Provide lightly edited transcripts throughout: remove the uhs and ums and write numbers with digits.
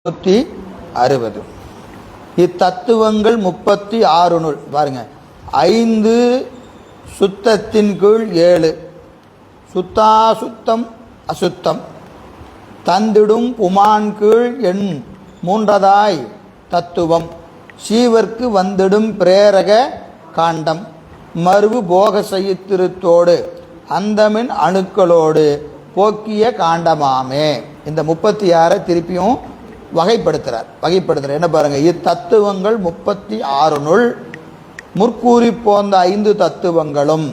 60. இத்தத்துவங்கள் 36 நூல் பாருங்க. 5 சுத்தத்தின் கீழ் 7 சுத்தாசுத்தம் அசுத்தம் தந்திடும் புமான் கீழ் எண் மூன்றதாய் தத்துவம் சீவர்க்கு வந்திடும் பிரேரக காண்டம் மறுவு போக செய்திருத்தோடு அந்தமின் அணுக்களோடு போக்கிய காண்டமாமே. இந்த 36 திருப்பியும் வகைப்படுத்துறார். என்ன பாருங்க, இத்தத்துவங்கள் 36 நுள் முற்கூறி போந்த 5 தத்துவங்களும்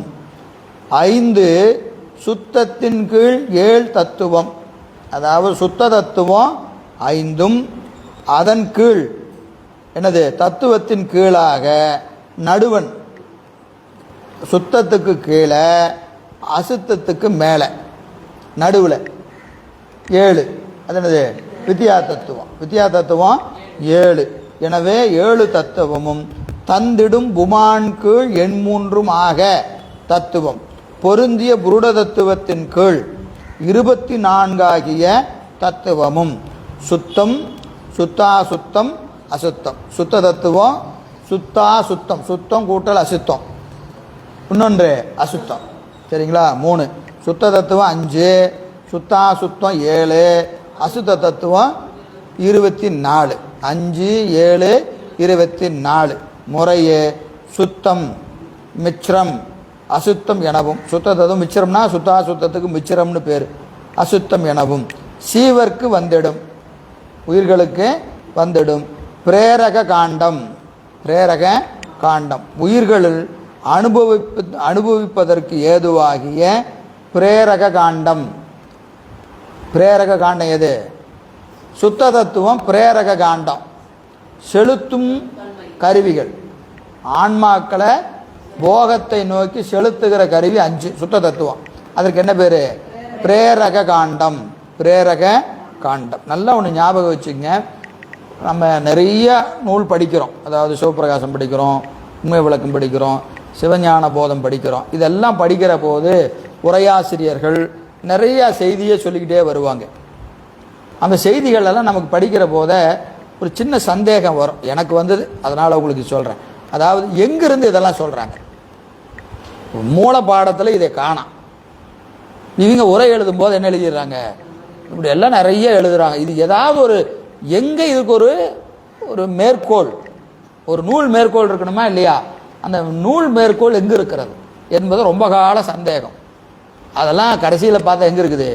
5 சுத்தத்தின் கீழ் 7 தத்துவம், அதாவது சுத்த தத்துவம் 5ம் அதன் கீழ் என்னது தத்துவத்தின் கீழாக நடுவன் சுத்தத்துக்கு கீழே அசுத்தத்துக்கு மேலே நடுவில் 7, அது என்னது வித்யா தத்துவம் 7. எனவே 7 தத்துவமும் தந்திடும் புமான் கீழ் எண் மூன்றும் ஆக தத்துவம் பொருந்திய புருட தத்துவத்தின் கீழ் 24 ஆகிய தத்துவமும் சுத்தம் சுத்தாசுத்தம் அசுத்தம். சுத்த தத்துவம் சுத்தாசுத்தம், சுத்தம் கூட்டல் அசுத்தம், இன்னொன்று அசுத்தம். சரிங்களா? 3. சுத்த தத்துவம் 5, சுத்தாசுத்தம் 7, அசுத்த தத்துவம் 24. 5, 7, 24 முறையே சுத்தம் மிச்ரம் அசுத்தம் எனவும், சுத்த தத்துவம் மிச்ரம்னா சுத்தாசுத்தத்துக்கு மிச்ரம்னு பேர், அசுத்தம் எனவும் சீவர்க்கு வந்திடும், உயிர்களுக்கு வந்திடும் பிரேரக காண்டம் உயிர்களில் அனுபவிப்பதற்கு ஏதுவாகிய பிரேரக காண்டம். பிரேரக காண்டம் எது? சுத்த தத்துவம் பிரேரக காண்டம். செலுத்தும் கருவிகள், ஆன்மாக்களை போகத்தை நோக்கி செலுத்துகிற கருவி 5 சுத்த தத்துவம். அதற்கு என்ன பேர்? பிரேரக காண்டம். நல்லா ஒன்று ஞாபகம் வச்சுங்க. நம்ம நிறைய நூல் படிக்கிறோம், அதாவது சிவபிரகாசம் படிக்கிறோம், உண்மை விளக்கம் படிக்கிறோம், சிவஞான போதம் படிக்கிறோம். இதெல்லாம் படிக்கிற போது உரையாசிரியர்கள் நிறைய செய்தியை சொல்லிக்கிட்டே வருவாங்க. அந்த செய்திகளெல்லாம் நமக்கு படிக்கிற போத ஒரு சின்ன சந்தேகம் வரும். எனக்கு வந்தது, அதனால் உங்களுக்கு சொல்கிறேன். அதாவது எங்கிருந்து இதெல்லாம் சொல்கிறாங்க? மூல பாடத்தில் இதை காணாம். இவங்க உரை எழுதும் போது என்ன எழுதிடுறாங்க? இப்படி எல்லாம் நிறைய எழுதுறாங்க. இது ஏதாவது ஒரு எங்கே இதுக்கு ஒரு மேற்கோள், ஒரு நூல் மேற்கோள் இருக்கணுமா இல்லையா? அந்த நூல் மேற்கோள் எங்கே இருக்கிறது என்பது ரொம்ப கால சந்தேகம். அதெல்லாம் கடைசியில் பார்த்தா எங்கே இருக்குது?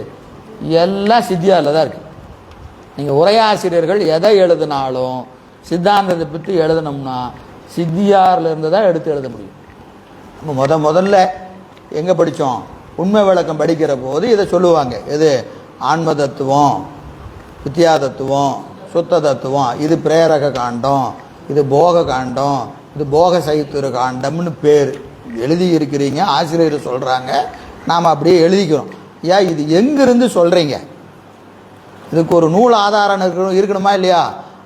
எல்லாம் சித்தியாரில் தான் இருக்குது. நீங்கள் உரையாசிரியர்கள் எதை எழுதினாலும் சித்தாந்தத்தை பற்றி எழுதணும்னா சித்தியாரில் இருந்து தான் எடுத்து எழுத முடியும். நம்ம முதல்ல எங்கே படித்தோம்? உண்மை விளக்கம் படிக்கிற போது இதை சொல்லுவாங்க. எது? ஆன்ம தத்துவம், வித்யா தத்துவம், சுத்த தத்துவம், இது பிரேரக காண்டம், இது போக காண்டம், இது போக சைத்திர காண்டம்னு பேர் எழுதி இருக்கிறீங்க. ஆசிரியர் சொல்கிறாங்க, நாம் அப்படியே எழுதிக்கிறோம். ஏன் இது எங்கிருந்து சொல்கிறீங்க? இதுக்கு ஒரு நூல் ஆதாரம் இருக்கணுமா இல்லையா?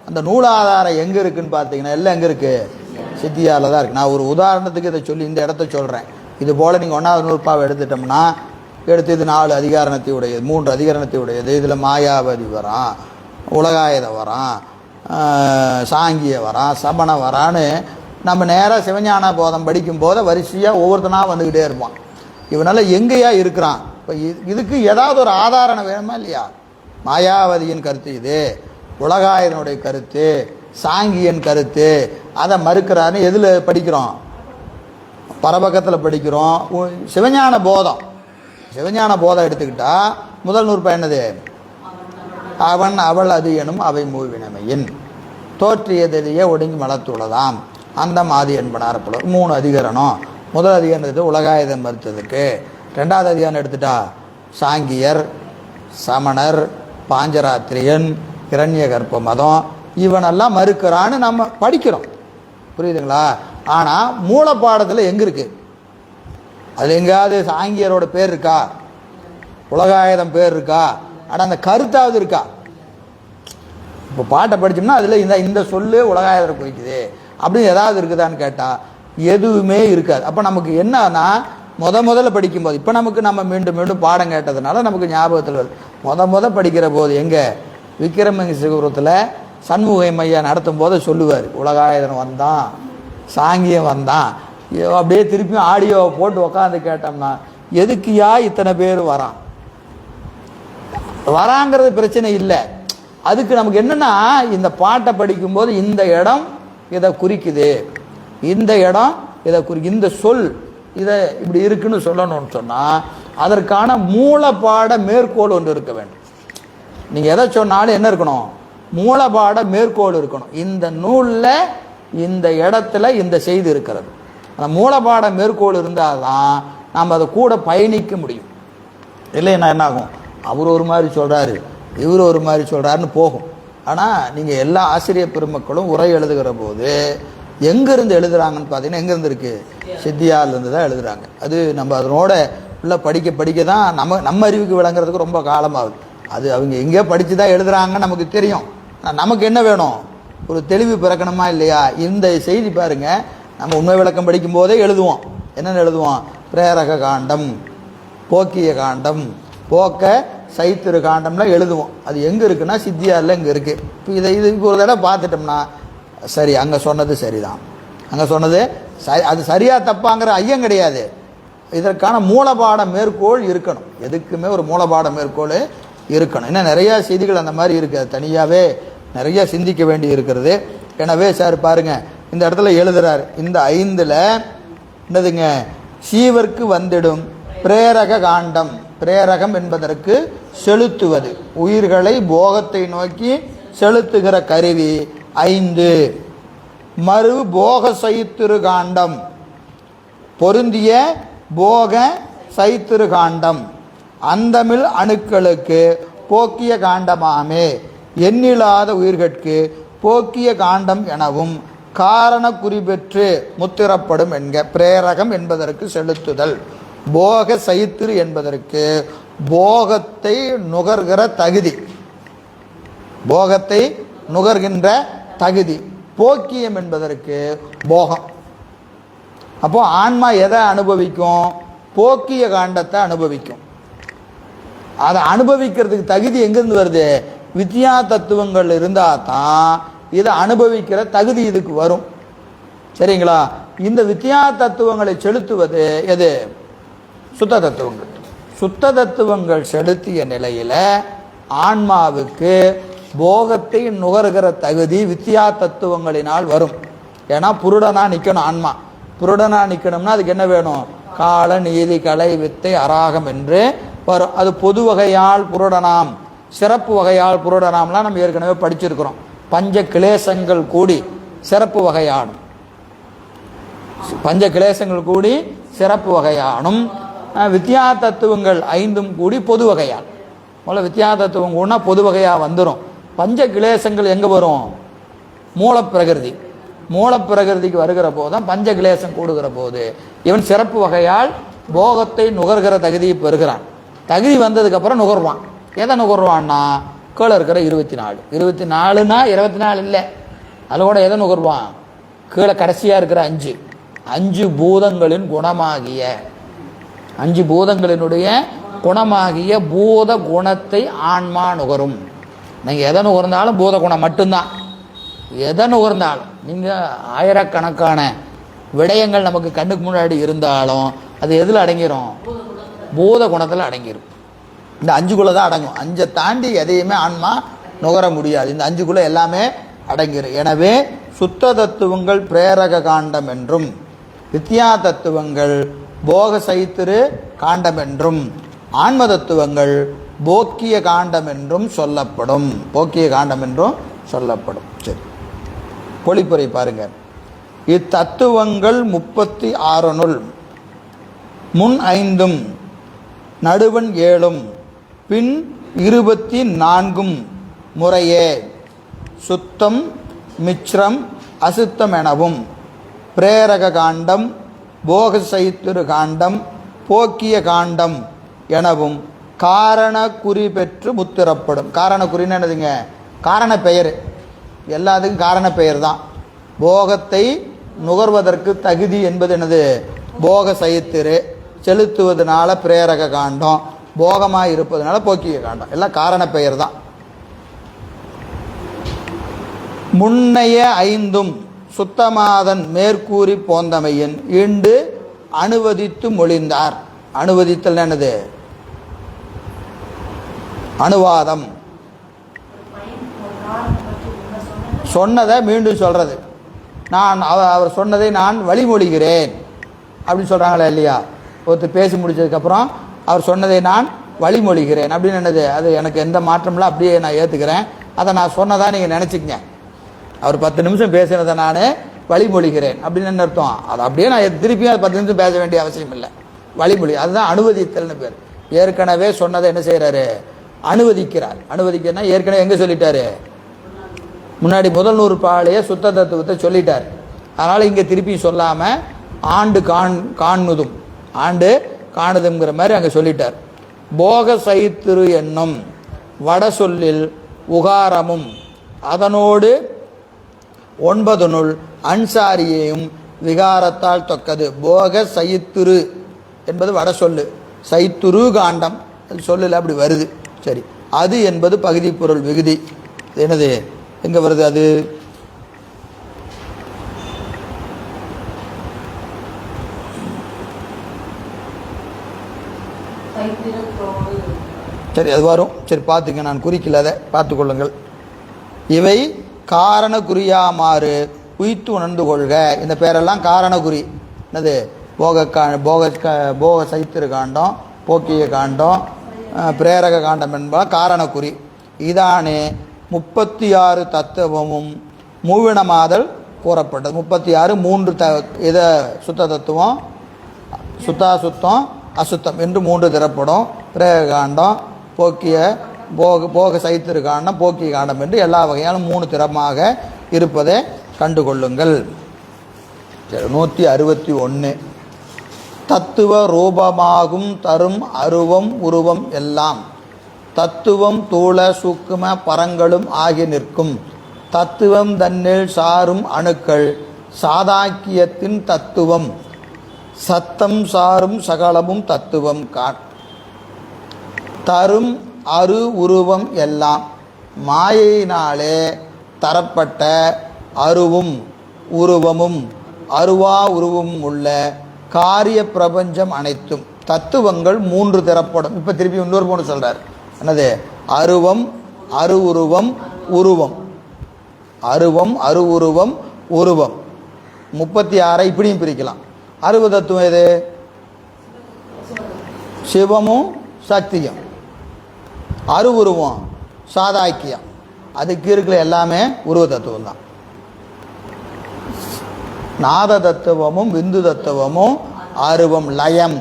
அந்த நூல் ஆதாரம் எங்கே இருக்குதுன்னு பார்த்தீங்கன்னா எல்லாம் எங்கே இருக்குது? சித்தியாரில் தான் இருக்குது. நான் ஒரு உதாரணத்துக்கு இதை சொல்லி இந்த இடத்த சொல்கிறேன். இது போல் நீங்கள் 1வது நூற்பாவை எடுத்துட்டோம்னா எடுத்து இது 4 அதிகாரணத்தை உடையது, 3 அதிகாரணத்தை உடையது. இதில் மாயாவதி வரான், உலகாயுத வரான், சாங்கிய வரான், சமண வரான்னு நம்ம நேராக சிவஞான போதம் படிக்கும்போது வரிசையாக ஒவ்வொருத்தனாக வந்துக்கிட்டே இருப்பான். இவனால் எங்கேயா இருக்கிறான்? இப்போ இதுக்கு ஏதாவது ஒரு ஆதாரம் வேணுமா இல்லையா? மாயாவதியின் கருத்து இது, உலகாயனுடைய கருத்து, சாங்கியன் கருத்து, அதை மறுக்கிறான்னு எதில் படிக்கிறோம்? பரபக்கத்தில் படிக்கிறோம். சிவஞான போதம் எடுத்துக்கிட்டா முதல் நூற்பா என்னது? அவன் அவள் அது எனும் அவை மூவினமையின் தோற்றியதையே ஒடுங்கி மலத்துள்ளதாம் அந்த மாதி என்பனார். 3 அதிகரணம். முதல் அதிகாரம் எடுத்து உலகாயுதம் மறுத்ததுக்கு. 2வது அதிகாரம் எடுத்துட்டா சாங்கியர், சமணர், பாஞ்சராத்திரியன், இரண்ய கற்ப மதம், இவனெல்லாம் மறுக்கிறான்னு நம்ம படிக்கிறோம். புரியுதுங்களா? ஆனால் மூல பாடத்தில் எங்கே இருக்குது? அதில் எங்கேயாவது சாங்கியரோட பேர் இருக்கா? உலகாயுதம் பேர் இருக்கா? ஆனால் அந்த கருத்தாவது இருக்கா? இப்போ பாட்டை படித்தோம்னா அதில் இந்த சொல்லு உலகாயுதரை குறிக்குது அப்படின்னு ஏதாவது இருக்குதான்னு கேட்டால் எதுவுமே இருக்காது. அப்போ நமக்கு என்னன்னா முதல்ல படிக்கும்போது, இப்போ நம்ம மீண்டும் மீண்டும் பாடம் கேட்டதுனால நமக்கு ஞாபகத்தில் வருது. படிக்கிற போது எங்கே விக்கிரமசிபுரத்தில் சண்முகம் ஐயா நடத்தும் போது சொல்லுவார், உலகாயுதன் வந்தான், சாங்கியம் வந்தான். அப்படியே திருப்பியும் ஆடியோவை போட்டு உக்காந்து கேட்டோம்னா, எதுக்குயா இத்தனை பேர் வராங்கிறது பிரச்சனை இல்லை. அதுக்கு நமக்கு என்னன்னா, இந்த பாட்டை படிக்கும்போது இந்த இடம் இதை குறிக்குது, இந்த இடம் இதை இந்த சொல் இதை இப்படி இருக்குன்னு சொல்லணும்னு சொன்னால் அதற்கான மூலப்பாட மேற்கோள் ஒன்று இருக்க வேண்டும். நீங்கள் எதை சொன்னாலும் என்ன இருக்கணும்? மூலப்பாட மேற்கோள் இருக்கணும். இந்த நூலில் இந்த இடத்துல இந்த செய்தி இருக்கிறது. அந்த மூலப்பாட மேற்கோள் இருந்தால் தான் நாம் அதை கூட பயணிக்க முடியும். இல்லைன்னா என்ன ஆகும்? அவர் ஒரு மாதிரி சொல்கிறாரு, இவர் ஒரு மாதிரி சொல்கிறாருன்னு போகும். ஆனால் நீங்கள் எல்லா ஆசிரியர் பெருமக்களும் உரை எழுதுகிற போது எங்கேருந்து எழுதுகிறாங்கன்னு பார்த்தீங்கன்னா, எங்கேருந்து இருக்குது? சித்தியார்லேருந்து தான் எழுதுகிறாங்க. அது நம்ம அதனோட உள்ள படிக்க படிக்க தான் நம்ம அறிவுக்கு விளங்குறதுக்கு ரொம்ப காலமாகுது. அது அவங்க எங்கேயோ படித்து தான் எழுதுகிறாங்கன்னு நமக்கு தெரியும். நமக்கு என்ன வேணும்? ஒரு தெளிவு பிறக்கணுமா இல்லையா? இந்த செய்தி பாருங்கள், நம்ம உண்மை விளக்கம் படிக்கும் போதே எழுதுவோம். என்னென்னு எழுதுவோம்? பிரேரக காண்டம், போக்கிய காண்டம், போக்க சைத்திரு காண்டம்லாம் எழுதுவோம். அது எங்கே இருக்குன்னா சித்தியாரில் இங்கே இருக்குது. இப்போ இதுக்கு ஒரு தடவை பார்த்துட்டோம்னா சரி, அங்கே சொன்னது சரிதான், அங்கே சொன்னது சரி, அது சரியாக தப்பாங்கிற ஐயம் கிடையாது. இதற்கான மூலபாட மேற்கோள் இருக்கணும். எதுக்குமே ஒரு மூலபாட மேற்கோள் இருக்கணும். இன்னும் நிறையா செய்திகள் அந்த மாதிரி இருக்குது, தனியாகவே நிறைய சிந்திக்க வேண்டி இருக்கிறது. எனவே சார் பாருங்கள், இந்த இடத்துல எழுதுறார், இந்த 5ல் என்னதுங்க? சீவர்க்கு வந்திடும் பிரேரக காண்டம். பிரேரகம் என்பதற்கு செலுத்துவது, உயிர்களை போகத்தை நோக்கி செலுத்துகிற கருவி 5. மறு போக சைத்திரு காண்டம், பொருந்திய போக சைத்திரு காண்டம். அந்தமிழ் அணுக்களுக்கு போக்கிய காண்டமாமே, எண்ணில்லாத உயிர்கட்கு போக்கிய காண்டம் எனவும் காரண குறிபெற்று முத்திரப்படும் என்க. பிரேரகம் என்பதற்கு செலுத்துதல், போக சைத்திரு என்பதற்கு போகத்தை நுகர்கிற தகுதி, போகத்தை நுகர்கின்ற தகுதி. போக்கியம் என்பதற்கு போகம். அப்போ ஆன்மா எதை அனுபவிக்கும்? போக்கிய காண்டத்தை அனுபவிக்கும். அதை அனுபவிக்கிறதுக்கு தகுதி எங்கிருந்து வருது? வித்யா தத்துவங்கள் இருந்தால் தான் இதை அனுபவிக்கிற தகுதி இதுக்கு வரும். சரிங்களா? இந்த வித்யா தத்துவங்களை செலுத்துவது எது? சுத்த தத்துவங்கள். சுத்த தத்துவங்கள் செலுத்திய நிலையில் ஆன்மாவுக்கு போகத்தை நுகர்கிற தகுதி வித்யா தத்துவங்களினால் வரும். ஏன்னா புருடனாக நிற்கணும் ஆன்மா. புருடனாக நிற்கணும்னா அதுக்கு என்ன வேணும்? கால நீதி கலை வித்தை அராகம் என்று வரும். அது பொது வகையால் புருடனாம், சிறப்பு வகையால் புருடனாம்லாம் நம்ம ஏற்கனவே படிச்சிருக்கிறோம். பஞ்ச கிளேசங்கள் கூடி சிறப்பு வகையானும், பஞ்ச கிளேசங்கள் கூடி சிறப்பு வகையானும், வித்யா தத்துவங்கள் 5 கூடி பொது வகையால். முதல்ல வித்யா தத்துவம் கூடனா பொது வகையாக வந்துடும். பஞ்ச கிளேசங்கள் எங்கே வரும்? மூலப்பிரகிருதி. மூலப்பிரகிருதிக்கு வருகிற போது தான் பஞ்ச கிளேசம் கூடுகிற போது இவன் சிறப்பு வகையால் போகத்தை நுகர்கிற தகுதியை பெறுகிறான். தகுதி வந்ததுக்கப்புறம் நுகர்வான். எதை நுகர்வான்னா கீழே இருக்கிற 24. 24னா 24 இல்லை, அதில் கூட எதை நுகர்வான்? கீழே கடைசியாக இருக்கிற 5 பூதங்களின் குணமாகிய, 5 பூதங்களினுடைய குணமாகிய பூத குணத்தை ஆன்மா நுகரும். நீங்கள் எதை நுகர்ந்தாலும் பூத குணம் மட்டும்தான். எதை நுகர்ந்தாலும் நீங்கள் ஆயிரக்கணக்கான விடயங்கள் நமக்கு கண்ணுக்கு முன்னாடி இருந்தாலும் அது எதில் அடங்கிடும்? பூத குணத்தில் அடங்கிடும். இந்த 5குள்ள தான் அடங்கும். 5 தாண்டி எதையுமே ஆன்மா நுகர முடியாது. இந்த 5குள்ள எல்லாமே அடங்கிடும். எனவே சுத்த தத்துவங்கள் பிரேரக காண்டம் என்றும், வித்யா தத்துவங்கள் போக சைத்திரு காண்டம் என்றும், ஆன்ம தத்துவங்கள் போக்கிய காண்டம் என்றும் சொல்லப்படும். போக்கிய காண்டம் என்றும் சொல்லப்படும். சரி, பொழிப்புரை பாருங்க. இத்தத்துவங்கள் 36 முன் 5 நடுவன் 7 பின் 24 முறையே சுத்தம் மிச்ரம் அசுத்தம் எனவும் பிரேரக காண்டம் போக சைத்திரு காண்டம் போக்கிய காண்டம் எனவும் காரண குறி பெற்று முத்திரப்படும். காரண குறின்னு என்னதுங்க? காரண பெயர். எல்லாத்துக்கும் காரண பெயர் தான். போகத்தை நுகர்வதற்கு தகுதி என்பது என்னது? போக சைத்திரு. செலுத்துவதனால பிரேரக காண்டம், போகமாக இருப்பதனால போக்கிய காண்டம். எல்லாம் காரண பெயர் தான். முன்னைய ஐந்தும் சுத்தமாதன் மேற்கூறி போந்தமையின் ஈண்டு அனுவதித்து மொழிந்தார். அனுவதித்தல் என்னது? அனுவாதம். சொன்னதை மீண்டும் சொல்றது. நான் அவர் சொன்னதை நான் வழிமொழிகிறேன் அப்படின்னு சொல்றாங்களா இல்லையா? ஒருத்தர் பேசி முடிச்சதுக்கப்புறம் அவர் சொன்னதை நான் வழிமொழிகிறேன் அப்படின்னு என்னது? அது எனக்கு எந்த மாற்றம்ல அப்படியே நான் ஏற்றுக்கிறேன். அதை நான் சொன்னதா நீங்கள் நினச்சிக்கங்க. அவர் 10 நிமிஷம் பேசுனதை நான் வழிமொழிகிறேன் அப்படின்னு என்ன அர்த்தம்? அது அப்படியே நான் திருப்பியும் அது 10 நிமிஷம் பேச வேண்டிய அவசியம் இல்லை. வழிமொழி, அதுதான் அனுவதித்தல்னு பேர். ஏற்கனவே சொன்னதை என்ன செய்கிறாரு? அனுவதிக்கிறார். அனுவதிக்கிறனா ஏற்கனவே எங்கே சொல்லிட்டாரு? முன்னாடி முதல் 100 பாலையே சுத்த தத்துவத்தை சொல்லிட்டார். அதனால் இங்கே திருப்பி சொல்லாமல் ஆண்டு காணுதும் ஆண்டு காணுதுங்கிற மாதிரி அங்கே சொல்லிட்டார். போக சைத்திரு என்னும் வட சொல்லில் உகாரமும் அதனோடு 9 அன்சாரியையும் விகாரத்தால் தொக்கது. போக சைத்திரு என்பது வட சொல்லு, சைத்துரு காண்டம் சொல்லில் அப்படி வருது. சரி, அது என்பது பகுதி பொருள் விகுதி. என்னது? எங்கே வருது அது? சரி, அது வரும். சரி, பார்த்துங்க, நான் குறிக்கல, அதை பார்த்துக்கொள்ளுங்கள். இவை காரண குறியாமாறு உய்த்து உணர்ந்து கொள்க. இந்த பேரெல்லாம் காரண குறி. என்னது? போக சைத்திரு காண்டம், போக்கிய காண்டம், பிரேரக காண்டம் என்பது காரணக்குறி. இதானே 36 தத்துவமும் மூவினமாதல் கூறப்பட்டது. 36 3 இதை சுத்த தத்துவம், சுத்தம், அசுத்தம் என்று 3 திறப்படும். பிரேரக காண்டம், போக்கிய போக சைத்திரு காண்டம், போக்கிய காண்டம் என்று எல்லா வகையாலும் 3 திறமாக இருப்பதை கண்டுகொள்ளுங்கள். 161 தத்துவ ரூபமாகும் தரும் அருவம் உருவம் எல்லாம் தத்துவம் தூள சூக்கும பரங்களும் ஆகி நிற்கும். தத்துவம் தன்னில் சாரும் அணுக்கள் சாதாக்கியத்தின் தத்துவம் சத்தம் சாரும் சகலமும் தத்துவம் தரும் அரு உருவம் எல்லாம் மாயையினாலே தரப்பட்ட அருவும் உருவமும் அருவா உருவமும் உள்ள காரிய பிரபஞ்சம் அனைத்தும் தத்துவங்கள் 3 திறப்படும். இப்போ திருப்பி இன்னொரு போன சொல்றார். என்னது? அருவம், அரு உருவம், உருவம். அருவம், அரு உருவம், உருவம். 36 இப்படியும் பிரிக்கலாம். அருவ தத்துவம் எது? சிவமும் சக்தியும். அரு உருவம் சாதாக்கியம். அதுக்கு இருக்கிற எல்லாமே உருவ தத்துவம் தான். நாத தத்துவமும் விந்து தத்துவமும் அருவம், லயம்.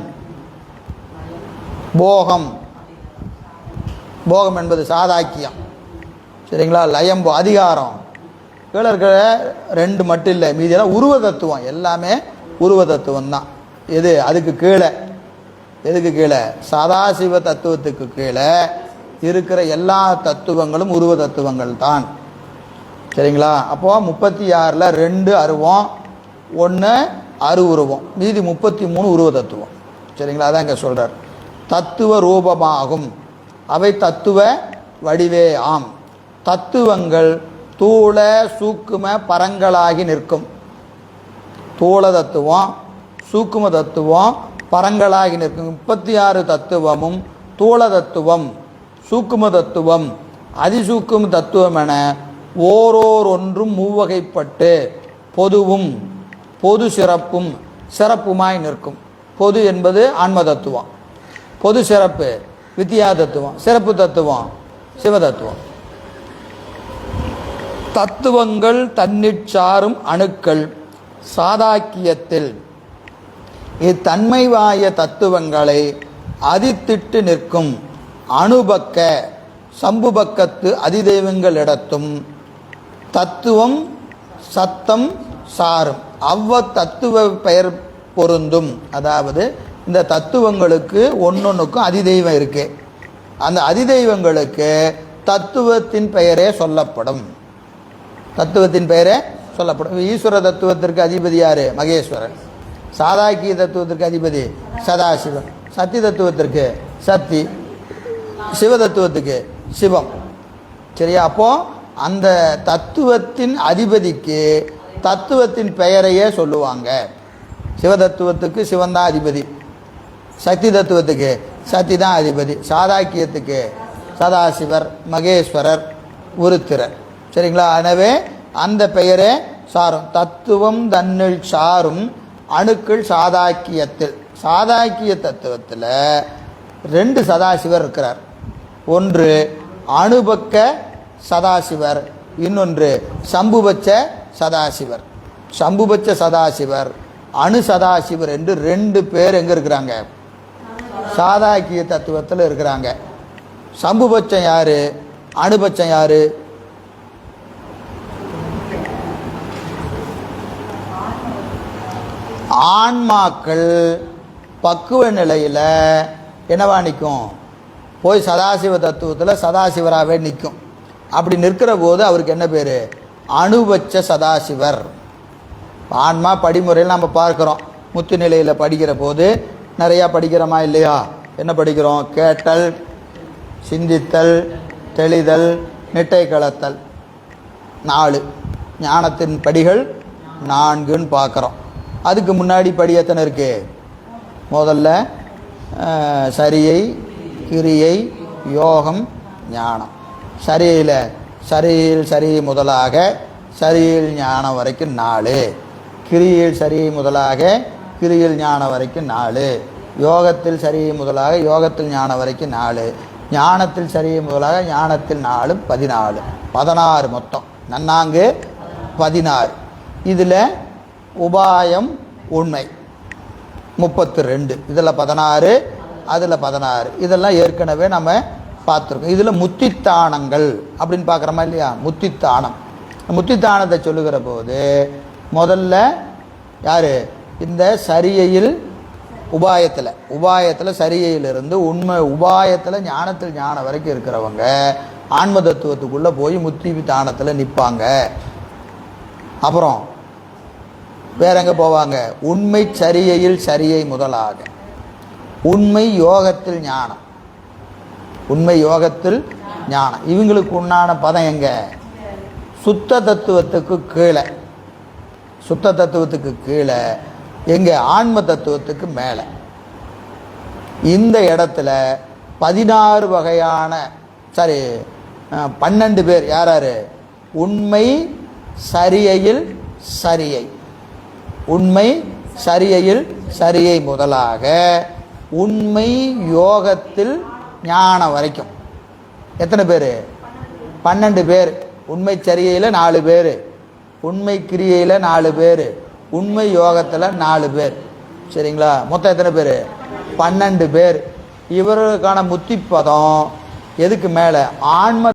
போகம், போகம் என்பது சாதாக்கியம். சரிங்களா? லயம் அதிகாரம். கீழே இருக்கிற 2 மட்டும் இல்லை, மீதியெல்லாம் உருவ தத்துவம். எல்லாமே உருவ தத்துவம் தான். எது? அதுக்கு கீழே. எதுக்கு கீழே? சதாசிவ தத்துவத்துக்கு கீழே இருக்கிற எல்லா தத்துவங்களும் உருவ தத்துவங்கள் தான். சரிங்களா? அப்போ 36ல் 2 அருவம், 1 அரு உருவம், மீதி 33 உருவ தத்துவம். சரிங்களா? அதான் இங்கே சொல்கிறார். தத்துவ ரூபமாகும் அவை தத்துவ வடிவே ஆம். தத்துவங்கள் தூள சூக்கும பரங்களாகி நிற்கும். தூள தத்துவம், சூக்கும தத்துவம், பரங்களாகி நிற்கும். 36 தத்துவமும் தூள தத்துவம், சூக்கும தத்துவம், அதிசூக்கும தத்துவம் என ஒன்றும் மூவகைப்பட்டு பொதுவும் பொது சிறப்பும் சிறப்புமாய் நிற்கும். பொது என்பது ஆன்ம தத்துவம், பொது சிறப்பு வித்யா தத்துவம், சிறப்பு தத்துவம் சிவ தத்துவம். தத்துவங்கள் தன்னிச்சாரும் அணுக்கள் சாதாக்கியத்தில் இத்தன்மைவாய தத்துவங்களை அதித்திட்டு நிற்கும் அணுபக்க சம்புபக்கத்து அதிதெய்வங்களிடத்தும் தத்துவம் சத்தம் சாரும் தத்துவ பெயர் பொருந்தும். அதாவது இந்த தத்துவங்களுக்கு ஒன்னொன்றுக்கும் அதிதெய்வம் இருக்கு. அந்த அதிதெய்வங்களுக்கு தத்துவத்தின் பெயரே சொல்லப்படும். தத்துவத்தின் பெயரே சொல்லப்படும். ஈஸ்வர தத்துவத்திற்கு அதிபதி யாரு? மகேஸ்வரன். சாதாக்கிய தத்துவத்திற்கு அதிபதி சதாசிவன். சக்தி தத்துவத்திற்கு சக்தி, சிவ தத்துவத்துக்கு சிவம். சரியா? அப்போ அந்த தத்துவத்தின் அதிபதிக்கு தத்துவத்தின் பெயரையே சொல்லுவாங்க. சிவதத்துவத்துக்கு சிவன் தான் அதிபதி, சக்தி தத்துவத்துக்கு சக்தி தான் அதிபதி, சாதாக்கியத்துக்கு சதாசிவர், மகேஸ்வரர், உருத்திரர். சரிங்களா? எனவே அந்த பெயரே சாரும். தத்துவம் தன்னில் சாரும் அணுக்கள் சாதாக்கியத்தில். சாதாக்கிய தத்துவத்தில் 2 சதாசிவர் இருக்கிறார். ஒன்று அணுபக்க சதாசிவர், இன்னொன்று சம்புபட்ச சதாசிவர். சம்புபட்ச சதாசிவர், அணு சதாசிவர் என்று 2 பேர் எங்கே இருக்கிறாங்க? சாதாக்கிய தத்துவத்தில் இருக்கிறாங்க. சம்புபட்சம் யாரு, அணுபட்சம் யாரு? ஆன்மாக்கள் பக்குவ நிலையில் என்னவா நிற்கும்? போய் சதாசிவ தத்துவத்தில் சதாசிவராகவே நிற்கும். அப்படி நிற்கிற போது அவருக்கு என்ன பேர்? அணுபட்ச சதாசிவர். ஆன்மா படிமுறையில் நம்ம பார்க்குறோம். முத்து நிலையில் படிக்கிற போது நிறையா படிக்கிறோமா இல்லையா? என்ன படிக்கிறோம்? கேட்டல், சிந்தித்தல், தெளிதல், நிட்டை கலத்தல், 4 ஞானத்தின் படிகள் 4ன்னு பார்க்குறோம். அதுக்கு முன்னாடி படி எத்தனை இருக்கு? முதல்ல சரியை, கிரியை, யோகம், ஞானம். சரியில் சரி முதலாக சரியில் ஞானம் வரைக்கும் 4, கிரியில் சரி முதலாக கிரியில் ஞானம் வரைக்கும் 4, யோகத்தில் சரி முதலாக யோகத்தில் ஞானம் வரைக்கும் 4, ஞானத்தில் சரி முதலாக ஞானத்தில் 4, 14, 16 மொத்தம். நன்னாங்கு 16. இதில் உபாயம் உண்மை 32. இதில் 16, அதில் 16. இதெல்லாம் ஏற்கனவே நம்ம பார்த்துருக்கோம். இதில் முத்தித்தானங்கள் அப்படின்னு பார்க்குறோமா இல்லையா? முத்தித்தானம். முத்தித்தானத்தை சொல்லுகிற போது முதல்ல யார்? இந்த சரியையில் உபாயத்தில் சரியையிலிருந்து உண்மை உபாயத்தில் ஞானத்தில் ஞானம் வரைக்கும் இருக்கிறவங்க ஆன்ம தத்துவத்துக்குள்ளே போய் முத்தி தானத்தில் நிற்பாங்க. அப்புறம் வேற எங்கே போவாங்க? உண்மை சரியையில் சரியை முதலாக, உண்மை யோகத்தில் ஞானம், உண்மை யோகத்தில் ஞானம். இவங்களுக்கு உண்டான பதம் எங்க? சுத்த தத்துவத்துக்கு கீழே. சுத்த தத்துவத்துக்கு கீழே எங்க? ஆன்ம தத்துவத்துக்கு மேலே. இந்த இடத்துல 16 வகையான 12 பேர். யார்? உண்மை சரியையில் சரியை, உண்மை சரியையில் சரியை முதலாக உண்மை யோகத்தில் ஞானம் வரைக்கும் எத்தனை பேர்? 12 பேர். உண்மை சரிகையில் 4 பேர், உண்மை கிரியையில் 4 பேர், உண்மை யோகத்தில் 4 பேர். சரிங்களா? மொத்தம் எத்தனை பேர்? 12 பேர். இவர்களுக்கான முத்தி பதம் எதுக்கு மேலே? ஆன்ம